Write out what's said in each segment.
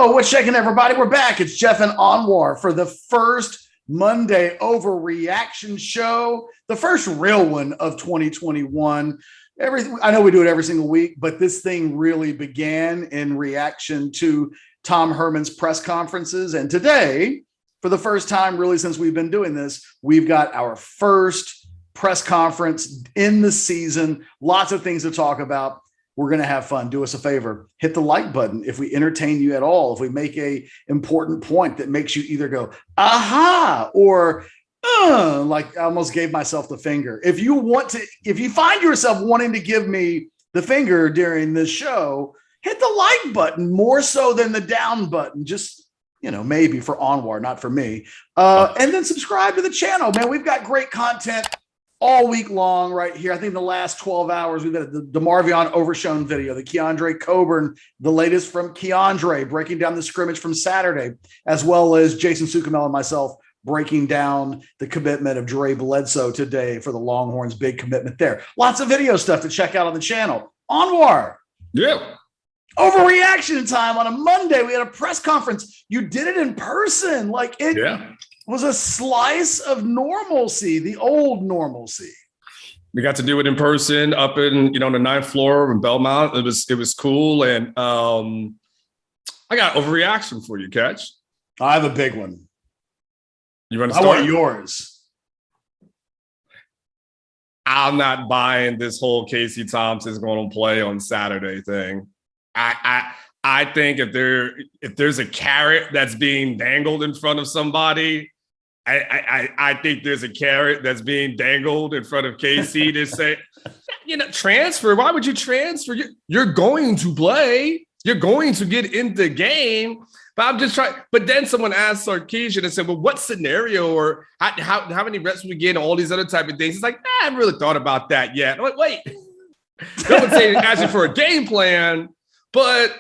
So what's shaking, everybody? We're back. It's Geoff and Anwar for the first Monday Overreaction show, the first real one of 2021. I know we do it every single week, but this thing really began in reaction to Tom Herman's press conferences. And today, for the first time really since we've been doing this, we've got our first press conference in the season. Lots of things to talk about. We're going to have fun. Do us a favor. Hit the like button if we entertain you at all. If we make a important point that makes you either go, aha, or like I almost gave myself the finger. If you find yourself wanting to give me the finger during this show, hit the like button more so than the down button. Just, maybe for Anwar, not for me. And then subscribe to the channel, man. We've got great content all week long right here. I think the last 12 hours, we've got the DeMarvion Overshown video, the Keandre Coburn, the latest from Keandre, breaking down the scrimmage from Saturday, as well as Jason Sukamel and myself breaking down the commitment of Dre Bledsoe today for the Longhorns. Big commitment there. Lots of video stuff to check out on the channel. Anwar. Yeah. Overreaction time on a Monday. We had a press conference. You did it in person. Was a slice of normalcy, the old normalcy. We got to do it in person up in, the ninth floor in Belmont. It was cool. And I got overreaction for you, Catch. I have a big one. You want to start? I want yours. I'm not buying this whole Casey Thompson is going to play on Saturday thing. I think if there's a carrot that's being dangled in front of somebody, I think there's a carrot that's being dangled in front of Casey to say, transfer. Why would you transfer? You're going to play. You're going to get in the game. But I'm just trying. But then someone asked Sarkisian and said, well, what scenario or how many reps we get and all these other type of things? He's like, I haven't really thought about that yet. I'm like, wait. No one's saying asking for a game plan, but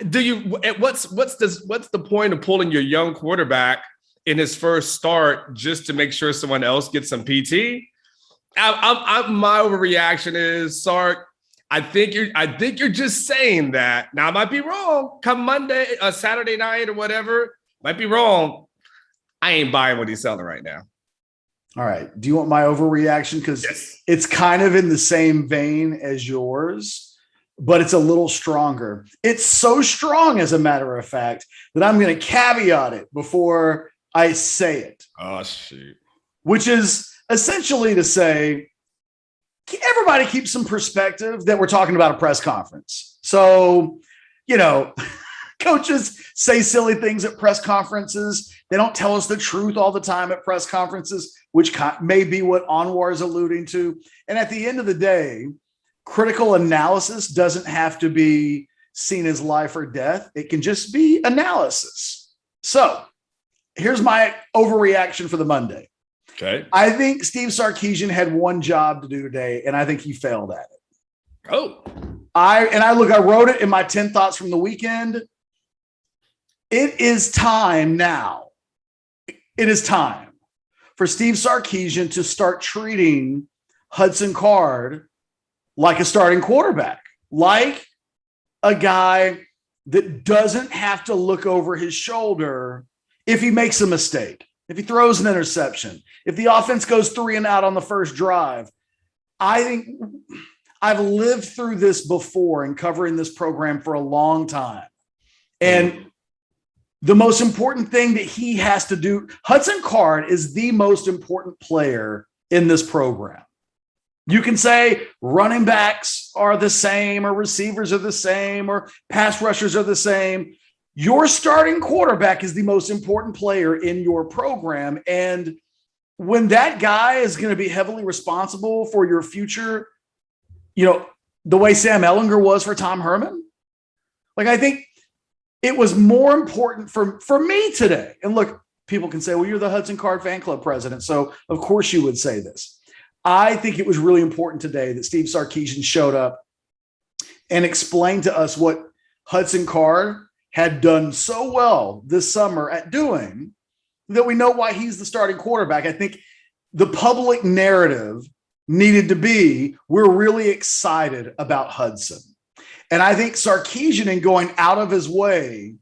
what's the point of pulling your young quarterback in his first start just to make sure someone else gets some PT? My overreaction is, Sark, I think you're just saying that. Now I might be wrong. Come Monday, Saturday night or whatever, might be wrong. I ain't buying what he's selling right now. All right. Do you want my overreaction? Because It's kind of in the same vein as yours, but it's a little stronger. It's so strong, as a matter of fact, that I'm going to caveat it before I say it. Oh, shoot. Which is essentially to say, everybody keep some perspective that we're talking about a press conference. So, coaches say silly things at press conferences. They don't tell us the truth all the time at press conferences, which may be what Anwar is alluding to. And at the end of the day, critical analysis doesn't have to be seen as life or death. It can just be analysis. So here's my overreaction for the Monday. Okay. I think Steve Sarkisian had one job to do today, and I think he failed at it. Oh. I wrote it in my 10 thoughts from the weekend. It is time now. It is time for Steve Sarkisian to start treating Hudson Card like a starting quarterback, like a guy that doesn't have to look over his shoulder if he makes a mistake, if he throws an interception, if the offense goes 3 and out on the first drive. I think I've lived through this before in covering this program for a long time. And the most important thing that he has to do, Hudson Card is the most important player in this program. You can say running backs are the same, or receivers are the same, or pass rushers are the same. Your starting quarterback is the most important player in your program. And when that guy is going to be heavily responsible for your future, the way Sam Ehlinger was for Tom Herman, I think it was more important for me today. And look, people can say, well, you're the Hudson Card fan club president, so of course you would say this. I think it was really important today that Steve Sarkisian showed up and explained to us what Hudson Card had done so well this summer at doing, that we know why he's the starting quarterback. I think the public narrative needed to be, we're really excited about Hudson. And I think Sarkisian, in going out of his way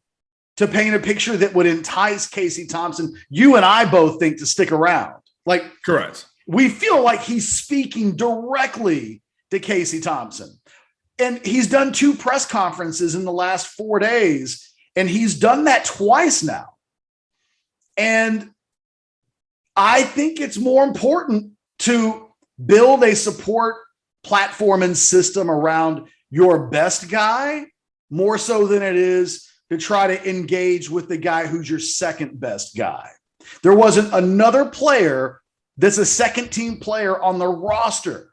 to paint a picture that would entice Casey Thompson, you and I both think, to stick around. Like, correct. We feel like he's speaking directly to Casey Thompson. And he's done 2 press conferences in the last 4 days, and he's done that twice now. And I think it's more important to build a support platform and system around your best guy more so than it is to try to engage with the guy who's your second best guy. There wasn't another player that's a second team player on the roster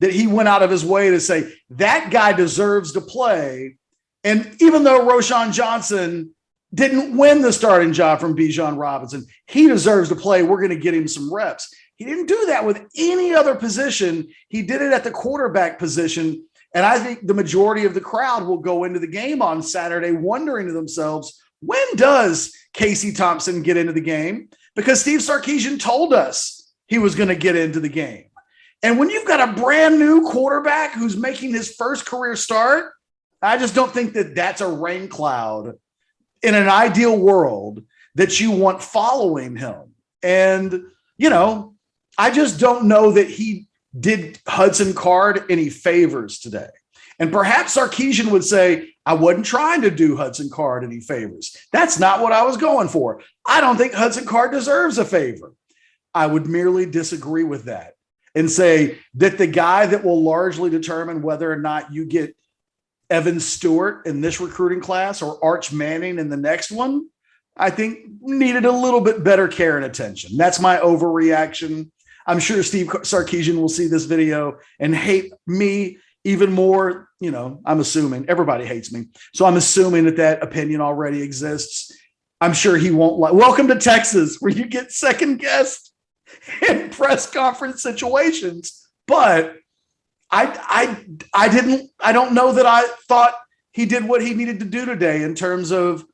that he went out of his way to say that guy deserves to play. And even though Roschon Johnson didn't win the starting job from Bijan Robinson, he deserves to play. We're going to get him some reps. He didn't do that with any other position. He did it at the quarterback position. And I think the majority of the crowd will go into the game on Saturday wondering to themselves, when does Casey Thompson get into the game? Because Steve Sarkisian told us he was going to get into the game. And when you've got a brand new quarterback who's making his first career start, I just don't think that that's a rain cloud in an ideal world that you want following him. And, you know, I just don't know that he did Hudson Card any favors today. And perhaps Sarkisian would say, I wasn't trying to do Hudson Card any favors. That's not what I was going for. I don't think Hudson Card deserves a favor. I would merely disagree with that and say that the guy that will largely determine whether or not you get Evan Stewart in this recruiting class or Arch Manning in the next one, I think needed a little bit better care and attention. That's my overreaction. I'm sure Steve Sarkisian will see this video and hate me even more. You know, I'm assuming everybody hates me. So I'm assuming that opinion already exists. I'm sure he won't like. Welcome to Texas, where you get second guessed in press conference situations. But I don't know that I thought he did what he needed to do today in terms of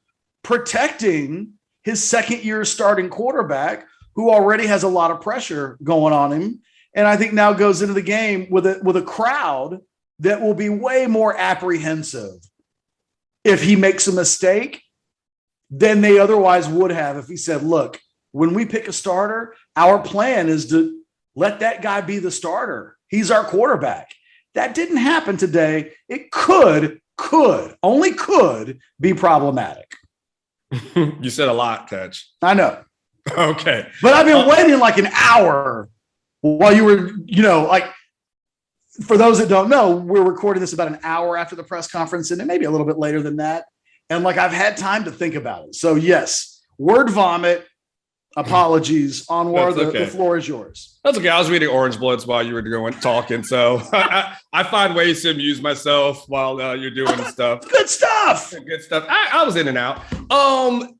protecting his second year starting quarterback, who already has a lot of pressure going on him. And I think now goes into the game with a crowd that will be way more apprehensive if he makes a mistake than they otherwise would have if he said, look, when we pick a starter, our plan is to let that guy be the starter. He's our quarterback. That didn't happen today. It only could be problematic. You said a lot, Ketch. I know. Okay. But I've been waiting like an hour while you were, like, for those that don't know, we're recording this about an hour after the press conference and maybe a little bit later than that. And like, I've had time to think about it. So yes, word vomit. Apologies, Anwar. The floor is yours. That's okay. I was reading Orange Bloods while you were talking, so I find ways to amuse myself while you're doing stuff. Good stuff. Good stuff. I was in and out.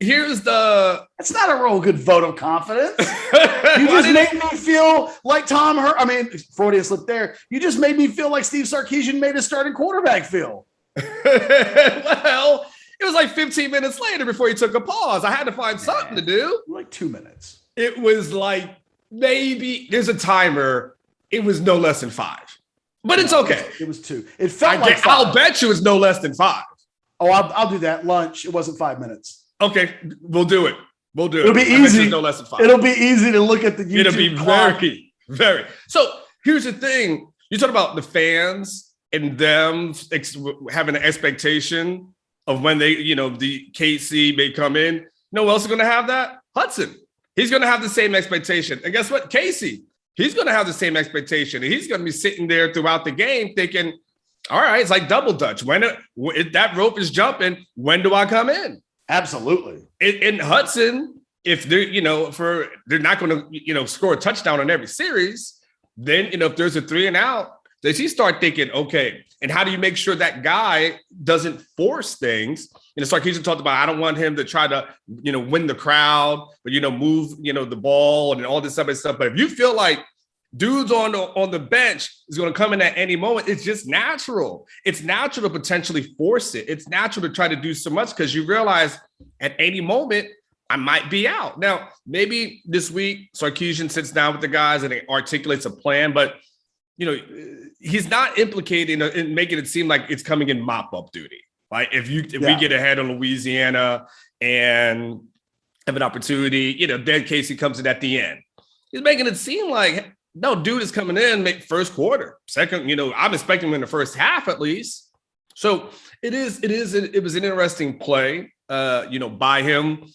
Here's the. It's not a real good vote of confidence. You just made me feel like Freudian slip there. You just made me feel like Steve Sarkisian made his starting quarterback feel. Well. It was like 15 minutes later before he took a pause. I had to find something to do. Like 2 minutes. It was like maybe there's a timer. It was no less than 5, but it's okay. It was 2. It felt like 5. I'll bet you it's no less than 5. Oh, I'll do that. Lunch. It wasn't 5 minutes. Okay, we'll do it. It'll be easy. No less than 5. It'll be easy to look at the YouTube. It'll be clock. Very. So here's the thing. You talk about the fans and them having an expectation of when they, the KC may come in. You know who else is going to have that? Hudson. He's going to have the same expectation. And guess what? Casey, he's going to have the same expectation. And he's going to be sitting there throughout the game thinking, all right, it's like double dutch. If that rope is jumping, when do I come in? Absolutely. In Hudson, if they're, they're not going to, score a touchdown on every series, then, if there's a 3 and out, does he start thinking, okay, and how do you make sure that guy doesn't force things? Sarkisian talked about, I don't want him to try to, win the crowd, but, move, the ball and all this other stuff. But if you feel like dudes on the bench is going to come in at any moment, it's just natural. It's natural to potentially force it. It's natural to try to do so much because you realize at any moment, I might be out. Now, maybe this week, Sarkisian sits down with the guys and articulates a plan, but he's not implicating and making it seem like it's coming in mop-up duty. Like if we get ahead on Louisiana and have an opportunity, then Casey comes in at the end. He's making it seem like, no, dude is coming in, make first quarter, second, I'm expecting him in the first half at least. So it was an interesting play, by him.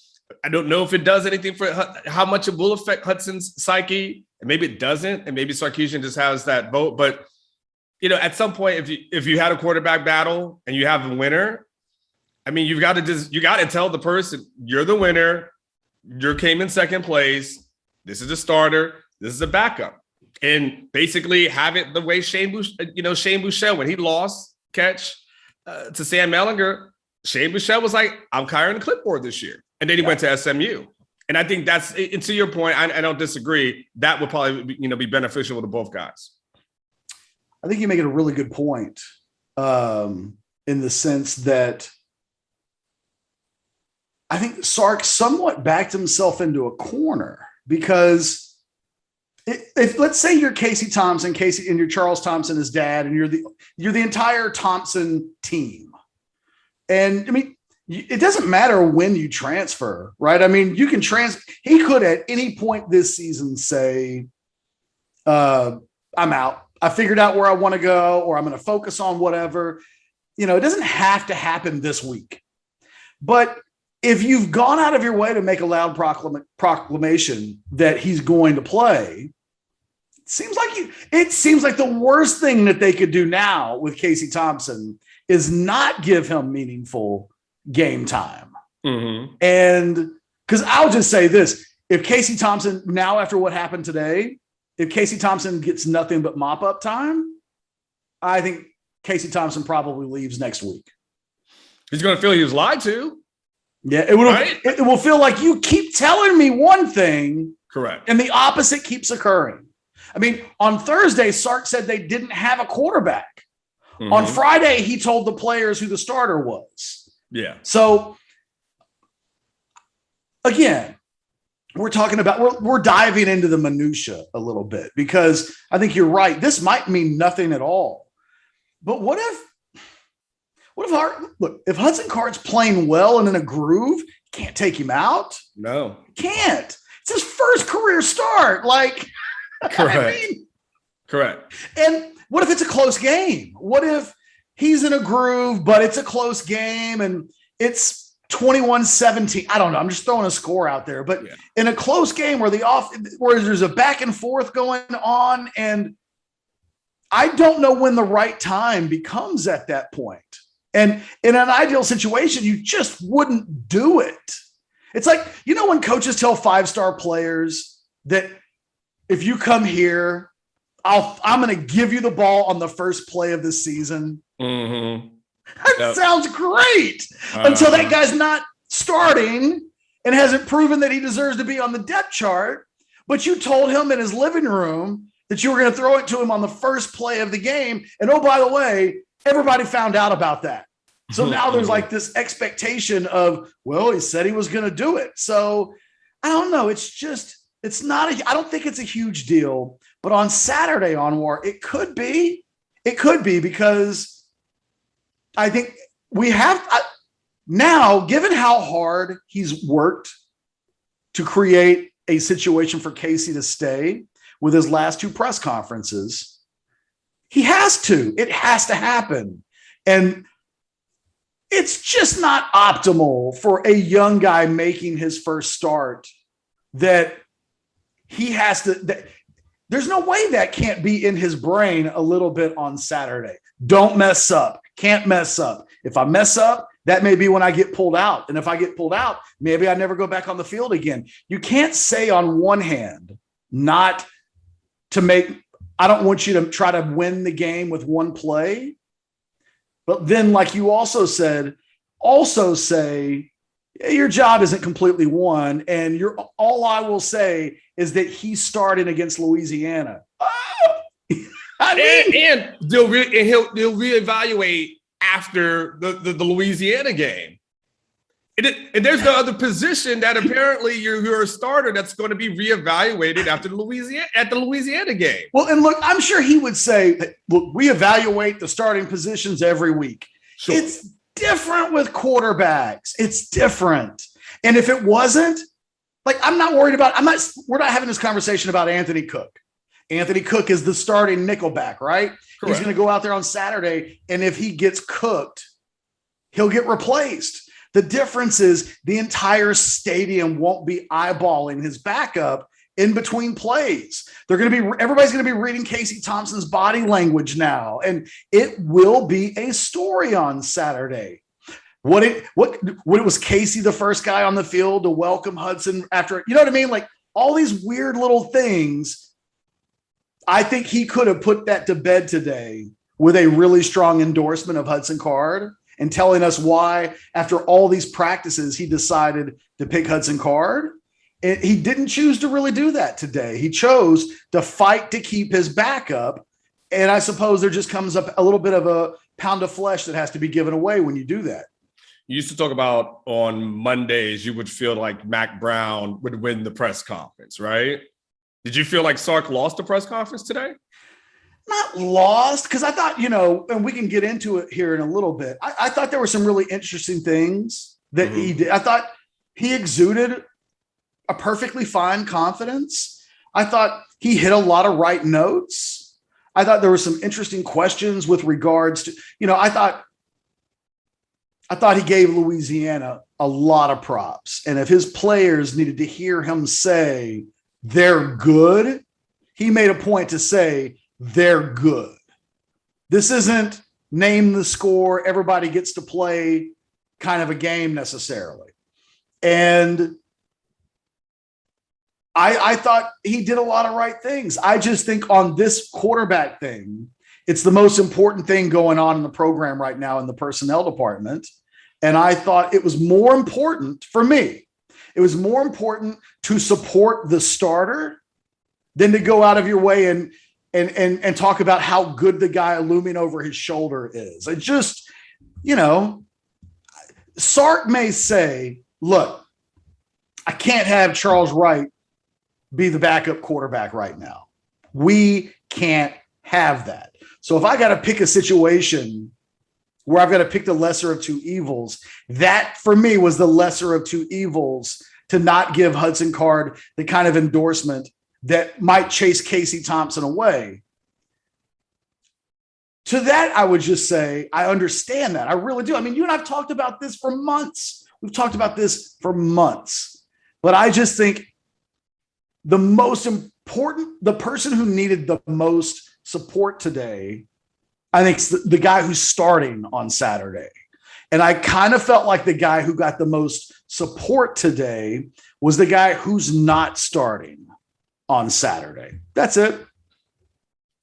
I don't know if it does anything for how much it will affect Hudson's psyche, and maybe it doesn't, and maybe Sarkisian just has that vote. But at some point, if you had a quarterback battle and you have a winner, I mean, you got to tell the person you're the winner. You came in second place. This is a starter. This is a backup, and basically have it the way Shane Bouchel when he lost catch to Sam Mellinger. Shane Bouchel was like, I'm carrying the clipboard this year. And then he went to SMU. And I think that's, and to your point, I don't disagree. That would probably be beneficial to both guys. I think you make it a really good point in the sense that I think Sark somewhat backed himself into a corner because if let's say you're Casey Thompson, and you're Charles Thompson, his dad, and you're the entire Thompson team. And I mean, it doesn't matter when you transfer, right? I mean, you can he could at any point this season say, I'm out. I figured out where I want to go, or I'm going to focus on whatever. It doesn't have to happen this week. But if you've gone out of your way to make a loud proclamation that he's going to play, it seems like the worst thing that they could do now with Casey Thompson is not give him meaningful game time. Mm-hmm. And because I'll just say this, if Casey Thompson, now after what happened today, if Casey Thompson gets nothing but mop-up time, I think Casey Thompson probably leaves next week. He's going to feel he was lied to. Yeah, it will feel like you keep telling me one thing. Correct. And the opposite keeps occurring. I mean, on Thursday, Sark said they didn't have a quarterback. Mm-hmm. On Friday, he told the players who the starter was. Yeah. So, again, we're talking about we're diving into the minutia a little bit because I think you're right. This might mean nothing at all. But what if Hudson Card's playing well and in a groove, can't take him out? No. Can't. It's his first career start. Like, correct. Correct. And what if it's a close game? What if he's in a groove, but it's a close game and it's 21-17? I don't know. I'm just throwing a score out there. But in a close game where there's a back and forth going on, and I don't know when the right time becomes at that point. And in an ideal situation, you just wouldn't do it. It's like, when coaches tell 5-star players that if you come here, I'm going to give you the ball on the first play of the season. Mm-hmm. That sounds great until that guy's not starting and hasn't proven that he deserves to be on the depth chart. But you told him in his living room that you were going to throw it to him on the first play of the game. And oh, by the way, everybody found out about that. So now there's like this expectation of, well, he said he was going to do it. So I don't know. I don't think it's a huge deal. But on Saturday, Anwar, it could be because I think we have now, given how hard he's worked to create a situation for Casey to stay with his last 2 press conferences, it has to happen. And it's just not optimal for a young guy making his first start that he has to, there's no way that can't be in his brain a little bit on Saturday. Don't mess up. Can't mess up. If I mess up, that may be when I get pulled out. And if I get pulled out, maybe I never go back on the field again. You can't say on one hand, not to make, I don't want you to try to win the game with one play. But then, like you also said, say, your job isn't completely won. And all I will say is that he's starting against Louisiana. And they'll reevaluate after the Louisiana game. And there's no other position that apparently you're a starter that's going to be reevaluated after the Louisiana game. Well, and look, I'm sure he would say, look, we evaluate the starting positions every week. Sure. different with quarterbacks. It's different. And if it wasn't, like, I'm not worried about, we're not having this conversation about Anthony Cook. Anthony Cook is the starting nickelback, right? Correct. He's going to go out there on Saturday, and if he gets cooked, he'll get replaced. The difference is the entire stadium won't be eyeballing his backup in between plays. Everybody's going to be reading Casey Thompson's body language now, and it will be a story on Saturday. What it was Casey the first guy on the field to welcome Hudson after, you know what I mean? Like, all these weird little things. I think he could have put that to bed today with a really strong endorsement of Hudson Card and telling us why, after all these practices, he decided to pick Hudson Card. And he didn't choose to really do that today. He chose to fight to keep his backup. And I suppose there just comes up a little bit of a pound of flesh that has to be given away when you do that. You used to talk about on Mondays, you would feel like Mac Brown would win the press conference, right? Did you feel like Sark lost the press conference today? Not lost, because I thought, and we can get into it here in a little bit. I thought there were some really interesting things that he did. I thought he exuded a perfectly fine confidence. I thought he hit a lot of right notes. I thought there were some interesting questions with regards to, I thought he gave Louisiana a lot of props. And if his players needed to hear him say they're good, he made a point to say they're good. This isn't name the score, everybody gets to play kind of a game necessarily. And I thought he did a lot of right things. I just think on this quarterback thing, it's the most important thing going on in the program right now in the personnel department. And I thought it was more important for me. It was more important to support the starter than to go out of your way and talk about how good the guy looming over his shoulder is. It just, Sark may say, look, I can't have Charles Wright be the backup quarterback right now. We can't have that. So if I got to pick a situation where I've got to pick the lesser of two evils, that for me was the lesser of two evils, to not give Hudson Card the kind of endorsement that might chase Casey Thompson away. To that, I would just say, I understand that. I really do. I mean, you and I have talked about this for months. We've talked about this for months. But I just think the most important, the person who needed the most support today, I think it's the guy who's starting on Saturday. And I kind of felt like the guy who got the most support today was the guy who's not starting on Saturday. That's it.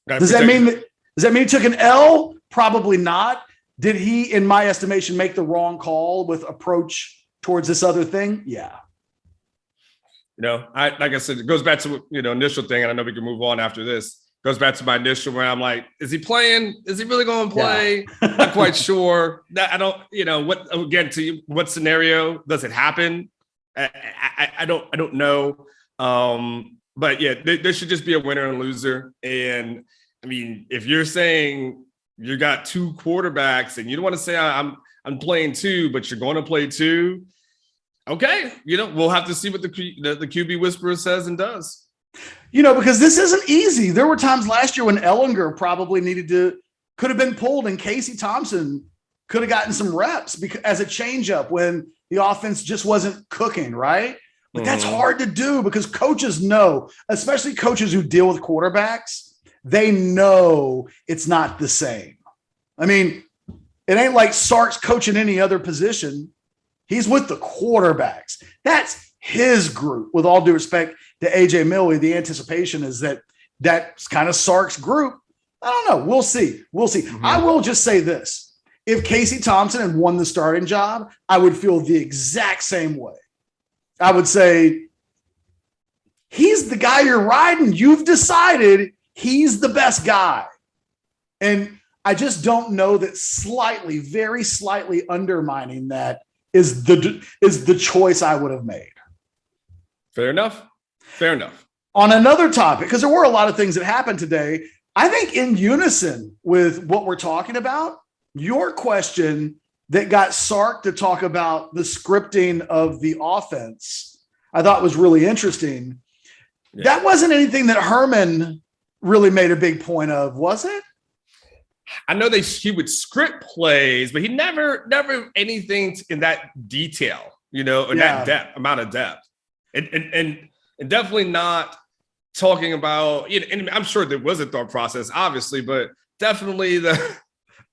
Does that mean he took an L? Probably not. Did he, in my estimation, make the wrong call with approach towards this other thing? Yeah. Like I said, it goes back to, initial thing, and I know we can move on after this. Goes back to my initial where I'm like, is he playing? Is he really going to play? Yeah. Not quite sure. I don't, what scenario does it happen? I don't know. But yeah, there should just be a winner and loser. And I mean, if you're saying you got two quarterbacks and you don't want to say I'm playing two, but you're going to play two, okay. We'll have to see what the QB whisperer says and does. Because this isn't easy. There were times last year when Ellinger probably could have been pulled, and Casey Thompson could have gotten some reps as a changeup when the offense just wasn't cooking, right? But that's hard to do because coaches know, especially coaches who deal with quarterbacks, they know it's not the same. I mean, it ain't like Sark's coaching any other position. He's with the quarterbacks. That's his group. With all due respect to AJ Millie, the anticipation is that's kind of Sark's group. I don't know. We'll see. Mm-hmm. I will just say this. If Casey Thompson had won the starting job, I would feel the exact same way. I would say, he's the guy you're riding. You've decided he's the best guy. And I just don't know that very slightly undermining that is the choice I would have made. Fair enough. On another topic, because there were a lot of things that happened today, I think in unison with what we're talking about, your question that got Sark to talk about the scripting of the offense, I thought was really interesting. Yeah. That wasn't anything that Herman really made a big point of, was it? I know he would script plays, but he never anything in that detail, in that amount of depth. And definitely not talking about, and I'm sure there was a thought process, obviously, but definitely the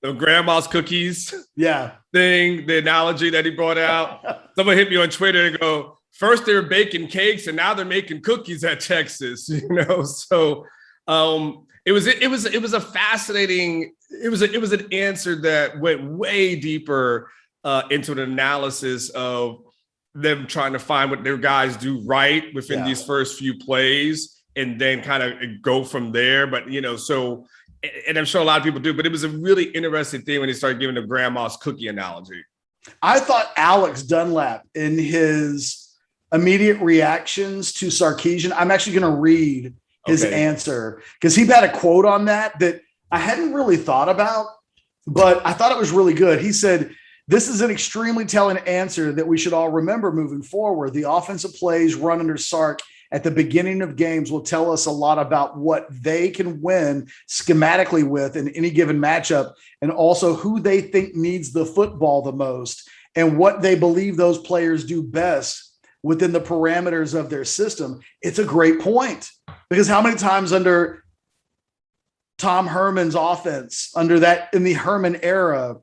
grandma's cookies thing, the analogy that he brought out. Someone hit me on Twitter and go, first they're baking cakes and now they're making cookies at Texas, So it was a fascinating, it was an answer that went way deeper into an analysis of them trying to find what their guys do right within these first few plays and then kind of go from there. But, so, and I'm sure a lot of people do, but it was a really interesting thing when he started giving the grandma's cookie analogy. I thought Alex Dunlap in his immediate reactions to Sarkisian, I'm actually going to read his answer because he had a quote on that I hadn't really thought about, but I thought it was really good. He said, "This is an extremely telling answer that we should all remember moving forward. The offensive plays run under Sark at the beginning of games will tell us a lot about what they can win schematically with in any given matchup, and also who they think needs the football the most and what they believe those players do best within the parameters of their system." It's a great point, because how many times under Tom Herman's offense, under that in the Herman era,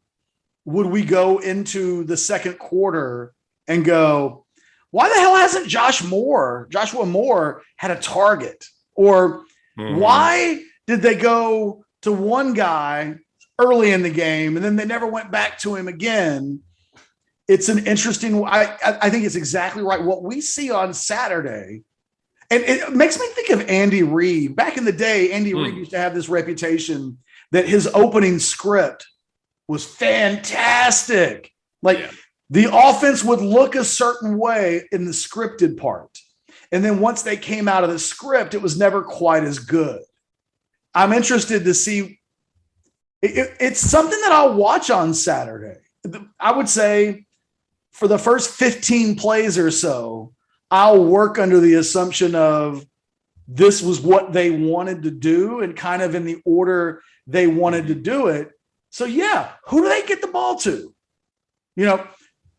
would we go into the second quarter and go, why the hell hasn't Joshua Moore had a target? Or why did they go to one guy early in the game and then they never went back to him again? It's an interesting, I think it's exactly right. What we see on Saturday, and it makes me think of Andy Reid. Back in the day, Andy Reid used to have this reputation that his opening script was fantastic. The offense would look a certain way in the scripted part. And then once they came out of the script, it was never quite as good. I'm interested to see. It's something that I'll watch on Saturday. I would say for the first 15 plays or so, I'll work under the assumption of this was what they wanted to do and kind of in the order they wanted to do it. So, who do they get the ball to?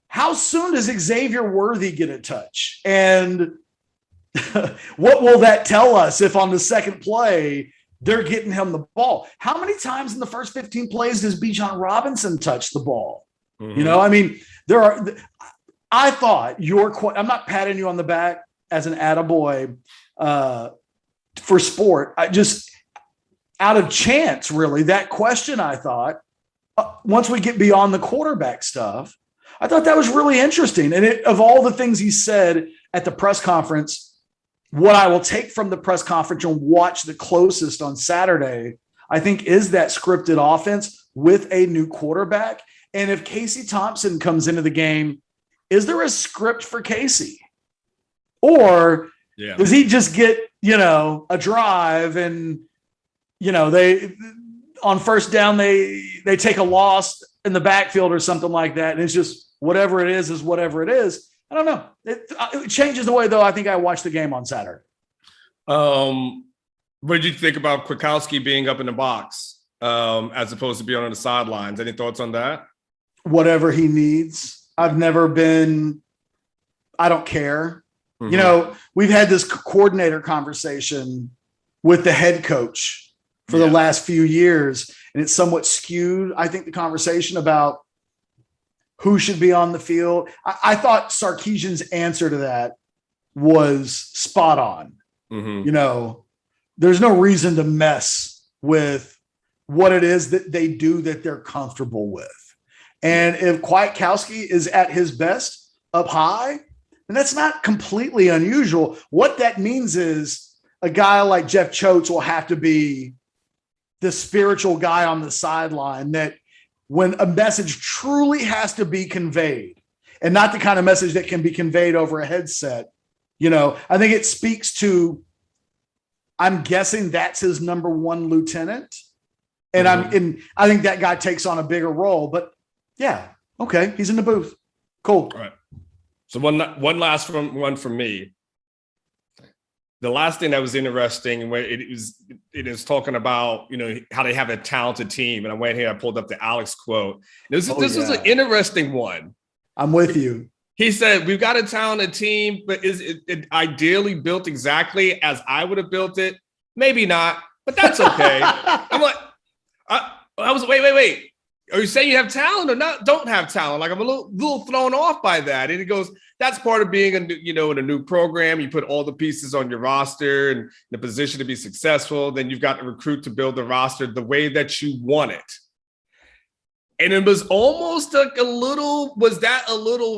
How soon does Xavier Worthy get a touch? And what will that tell us if on the second play they're getting him the ball? How many times in the first 15 plays does Bijan Robinson touch the ball? I thought I'm not patting you on the back as an attaboy for sport. I just, out of chance, really, that question, I thought, once we get beyond the quarterback stuff, I thought that was really interesting. And of all the things he said at the press conference, what I will take from the press conference and watch the closest on Saturday, I think, is that scripted offense with a new quarterback. And if Casey Thompson comes into the game, is there a script for Casey? Or does he just get, a drive and, they on first down, they take a loss in the backfield or something like that. And it's just whatever it is whatever it is. I don't know. It changes the way, though, I think I watched the game on Saturday. What did you think about Kwiatkowski being up in the box as opposed to being on the sidelines? Any thoughts on that? Whatever he needs. I don't care. We've had this coordinator conversation with the head coach for the last few years, and it's somewhat skewed, I think, the conversation about who should be on the field. I thought Sarkisian's answer to that was spot on. There's no reason to mess with what it is that they do that they're comfortable with. And if Kwiatkowski is at his best up high, then that's not completely unusual. What that means is a guy like Jeff Choate will have to be the spiritual guy on the sideline, that when a message truly has to be conveyed, and not the kind of message that can be conveyed over a headset, I think it speaks to, I'm guessing that's his number one lieutenant. And I think that guy takes on a bigger role. But Okay, he's in the booth. Cool. All right. So one last one from me. The last thing that was interesting, where it is talking about, how they have a talented team. And I went here, I pulled up the Alex quote. This was an interesting one. I'm with you. He said, we've got a talented team, but is it ideally built exactly as I would have built it? Maybe not, but that's okay. I'm like, I was, wait. Are you saying you have talent or not? Don't have talent? Like, I'm a little thrown off by that. And he goes, that's part of being in a new program. You put all the pieces on your roster and the position to be successful. Then you've got to recruit to build the roster the way that you want it. And it was almost like a little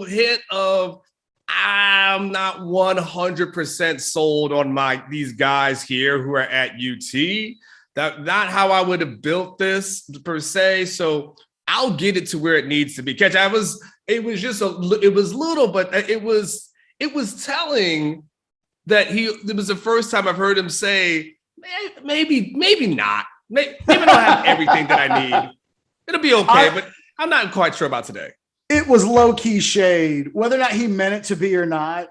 hint of, I'm not 100% sold on these guys here who are at UT. That's not how I would have built this per se. So I'll get it to where it needs to be. Catch, it was little, but it was telling that it was the first time I've heard him say, maybe not. Maybe I don't have everything that I need. It'll be okay, but I'm not quite sure about today. It was low-key shade. Whether or not he meant it to be or not,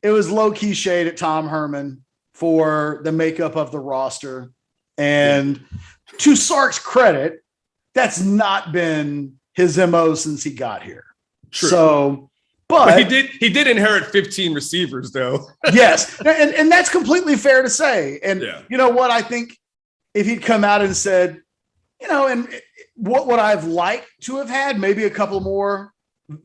it was low-key shade at Tom Herman for the makeup of the roster. And to Sark's credit, that's not been his MO since he got here. True. So, but he did inherit 15 receivers, though. Yes, and that's completely fair to say. And you know what? I think if he'd come out and said, and what would I've liked to have had, maybe a couple more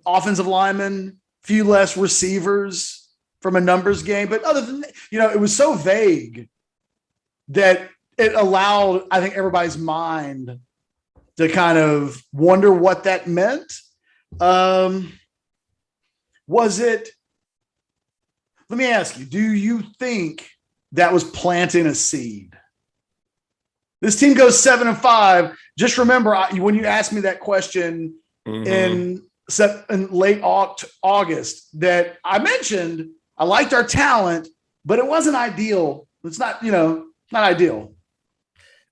offensive linemen, few less receivers from a numbers game. But other than that, it was so vague that it allowed, I think, everybody's mind to kind of wonder what that meant. Was it, let me ask you, do you think that was planting a seed? This team goes 7-5. Just remember, when you asked me that question in late August, that I mentioned I liked our talent, but it wasn't ideal. It's not, not ideal.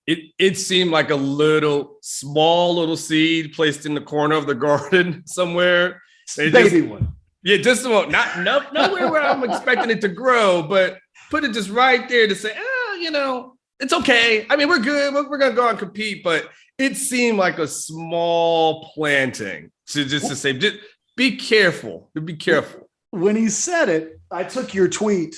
It seemed like a small little seed placed in the corner of the garden somewhere. Baby one. Yeah, just about nowhere where I'm expecting it to grow, but put it just right there to say, it's okay. I mean, we're good. We're going to go out and compete, but it seemed like a small planting to say, just be careful. Be careful. When he said it, I took your tweet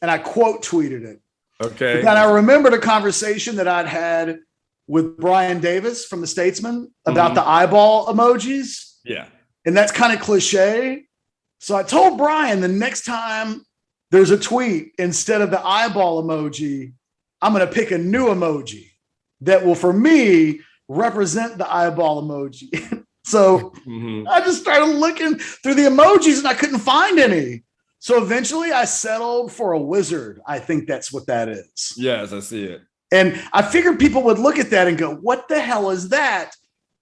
and I quote tweeted it. Okay. And I remembered a conversation that I'd had with Brian Davis from The Statesman about the eyeball emojis. Yeah. And that's kind of cliche. So I told Brian the next time there's a tweet, instead of the eyeball emoji, I'm going to pick a new emoji that will, for me, represent the eyeball emoji. So I just started looking through the emojis and I couldn't find any. So eventually I settled for a wizard. I think that's what that is. Yes, I see it. And I figured people would look at that and go, what the hell is that?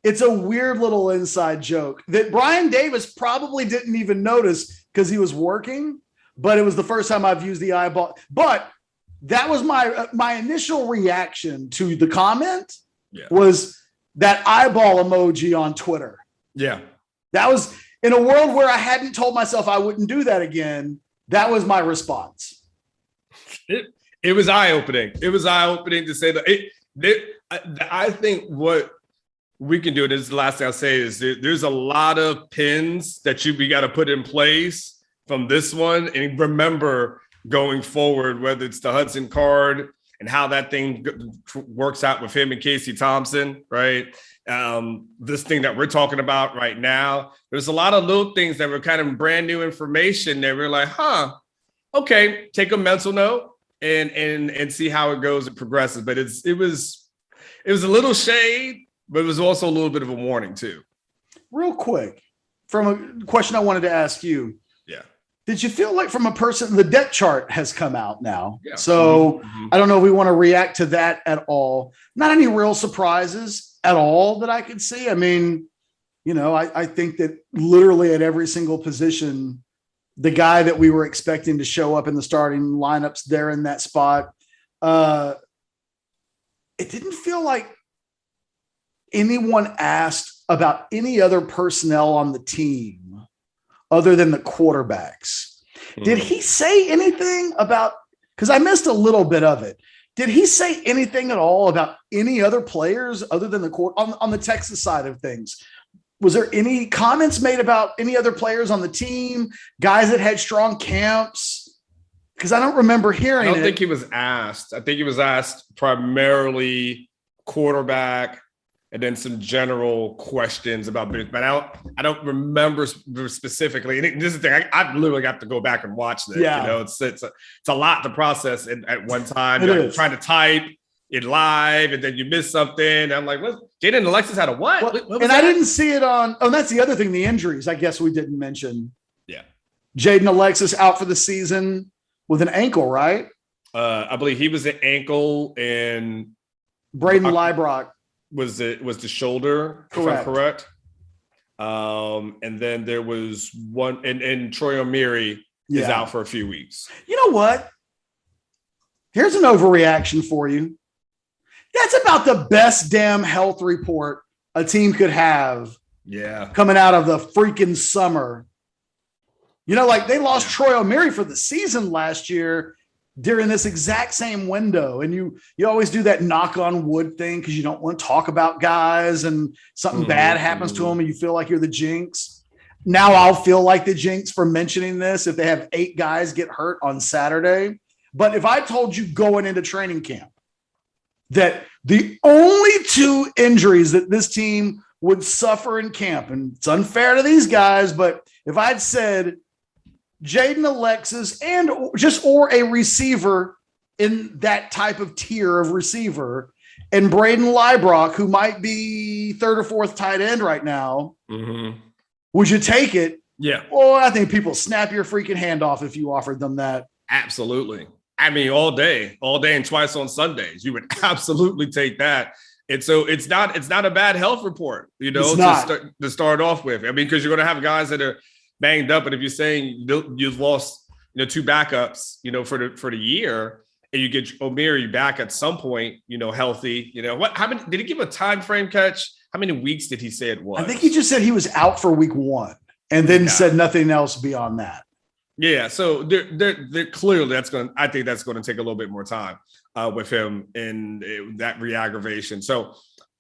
It's a weird little inside joke that Brian Davis probably didn't even notice because he was working, but it was the first time I've used the eyeball. But that was my initial reaction to the comment was that eyeball emoji on Twitter. Yeah. That was, in a world where I hadn't told myself I wouldn't do that again, that was my response. It was eye-opening. It was eye-opening to say that. I think what we can do, this is the last thing I'll say, is there's a lot of pins that we got to put in place from this one. And remember, going forward, whether it's the Hudson Card and how that thing works out with him and Casey Thompson, right? This thing that we're talking about right now, there's a lot of little things that were kind of brand new information that we're like, okay, take a mental note and see how it goes and progresses. But it was a little shade, but it was also a little bit of a warning too. Real quick, from a question I wanted to ask you. Yeah. Did you feel like from a person, the depth chart has come out now. Yeah. So I don't know if we want to react to that at all. Not any real surprises at all that I could see. I mean, I think that literally at every single position, the guy that we were expecting to show up in the starting lineups there in that spot, it didn't feel like anyone asked about any other personnel on the team other than the quarterbacks. Did he say anything about, because I missed a little bit of it. Did he say anything at all about any other players other than on the Texas side of things? Was there any comments made about any other players on the team, guys that had strong camps? Because I don't remember hearing it. I don't think he was asked. I think he was asked primarily quarterback and then some general questions about business. But I don't remember specifically. And this is the thing. I literally got to go back and watch this. Yeah. You know, it's a lot to process at one time. You're trying to type it live, and then you miss something. I'm like, what? Jaden and Alexis had a what? What was and that? I didn't see it on. Oh, that's the other thing. The injuries. I guess we didn't mention. Yeah. Jaden Alexis out for the season with an ankle, right? I believe he was an ankle, and Braden Liebrock was the shoulder, correct. If I'm correct. And then there was one, and Troy O'Meary is out for a few weeks. You know what? Here's an overreaction for you. That's about the best damn health report a team could have. Yeah. Coming out of the freaking summer. You know, like they lost Troy O'Meary for the season last year during this exact same window. And you always do that knock on wood thing because you don't want to talk about guys and something bad happens to them and you feel like you're the jinx. Now I'll feel like the jinx for mentioning this if they have 8 guys get hurt on Saturday. But if I told you going into training camp that the only 2 injuries that this team would suffer in camp, and it's unfair to these guys, but if I'd said Jaden Alexis or a receiver in that type of tier of receiver, and Braden Liebrock, who might be 3rd or 4th tight end right now, would you take it? Yeah. Well, I think people snap your freaking hand off if you offered them that. Absolutely. I mean, all day and twice on Sundays, you would absolutely take that. And so it's not a bad health report, you know, to start off with. I mean, because you're going to have guys that are banged up. And if you're saying you've lost, 2 backups, for the year, and you get O'Meary back at some point, healthy, how many, did he give a time frame catch? How many weeks did he say it was? I think he just said he was out for week 1 and then said nothing else beyond that. Yeah, so they're clearly I think that's going to take a little bit more time with him in that re-aggravation. So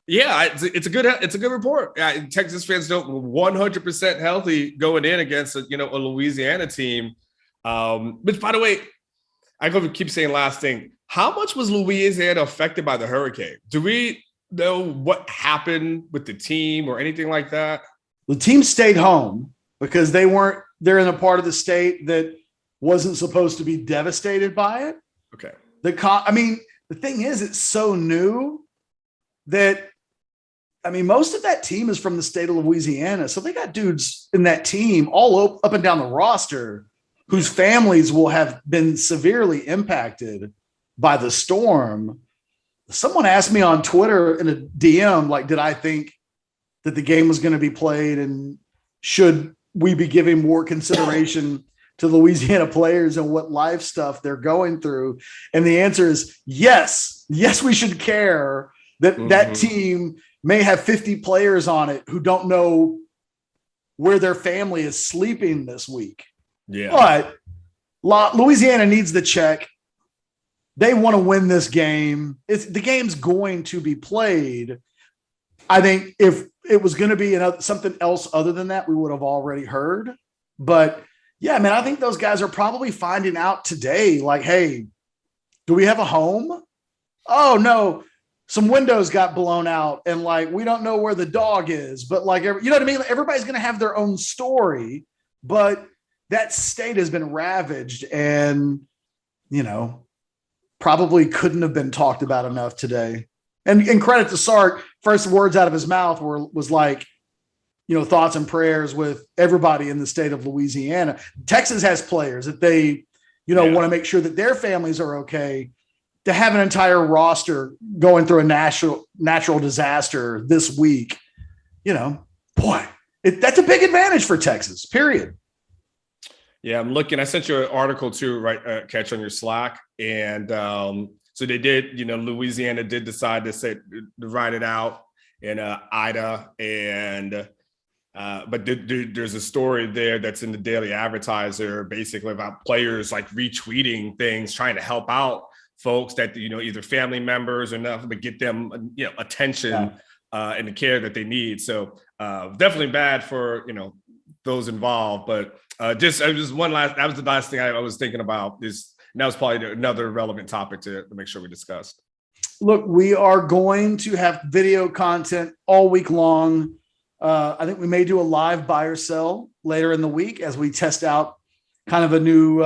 yeah, it's a good report. Texas fans don't 100% healthy going in against a Louisiana team. Which, by the way, I go to keep saying last thing. How much was Louisiana affected by the hurricane? Do we know what happened with the team or anything like that? The team stayed home because they're in a part of the state that wasn't supposed to be devastated by it. Okay. The thing is, it's so new that, most of that team is from the state of Louisiana. So they got dudes in that team all up and down the roster whose families will have been severely impacted by the storm. Someone asked me on Twitter in a DM, did I think that the game was going to be played and should we be giving more consideration to Louisiana players and what life stuff they're going through? And the answer is yes. Yes, we should care that that team may have 50 players on it who don't know where their family is sleeping this week. Yeah. But Louisiana needs the check. They want to win this game. The game's going to be played. I think if it was going to be something else other than that, we would have already heard. But yeah, man, I think those guys are probably finding out today, hey, do we have a home? Oh, no, some windows got blown out and we don't know where the dog is. But you know what I mean? Everybody's going to have their own story, but that state has been ravaged and, probably couldn't have been talked about enough today. And credit to Sark, first words out of his mouth was thoughts and prayers with everybody in the state of Louisiana. Texas has players that they, want to make sure that their families are okay. To have an entire roster going through a natural disaster this week, that's a big advantage for Texas, period. Yeah, I'm looking. I sent you an article too, right, Catch, on your Slack. And so they did, Louisiana did decide to write it out. in Ida, and but there's a story there that's in the Daily Advertiser, basically about players like retweeting things, trying to help out folks that, you know, either family members or nothing, but get them, you know, attention and the care that they need. So definitely bad for, you know, those involved. But that was the last thing I was thinking about is, and that was probably another relevant topic to make sure we discussed. Look, we are going to have video content all week long. I think we may do a live buy or sell later in the week as we test out kind of a new,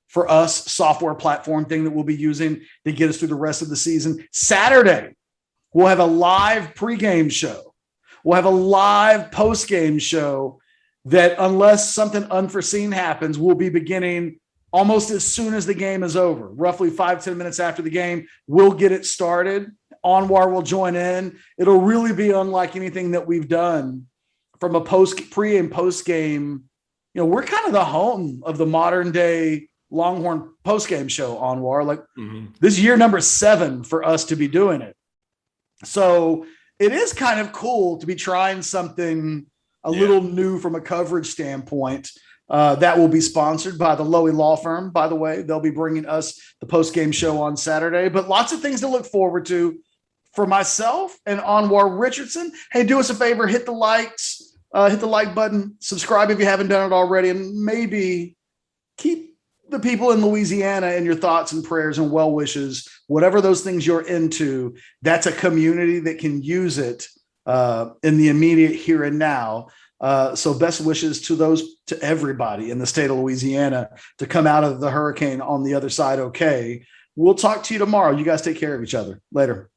for us, software platform thing that we'll be using to get us through the rest of the season. Saturday, we'll have a live pregame show. We'll have a live postgame show that, unless something unforeseen happens, will be beginning almost as soon as the game is over, roughly 5-10 minutes after the game. We'll get it started. Anwar will join in. It'll really be unlike anything that we've done from a pre and post game. You know, we're kind of the home of the modern day Longhorn post-game show, Anwar. Like this year number 7 for us to be doing it. So it is kind of cool to be trying something a little new from a coverage standpoint. That will be sponsored by the Lowy Law Firm, by the way. They'll be bringing us the post-game show on Saturday, but lots of things to look forward to for myself and Anwar Richardson. Hey, do us a favor, hit the likes, hit the like button, subscribe if you haven't done it already, and maybe keep the people in Louisiana in your thoughts and prayers and well wishes, whatever those things you're into. That's a community that can use it in the immediate here and now. So best wishes to everybody in the state of Louisiana to come out of the hurricane on the other side okay. We'll talk to you tomorrow. You guys take care of each other. Later.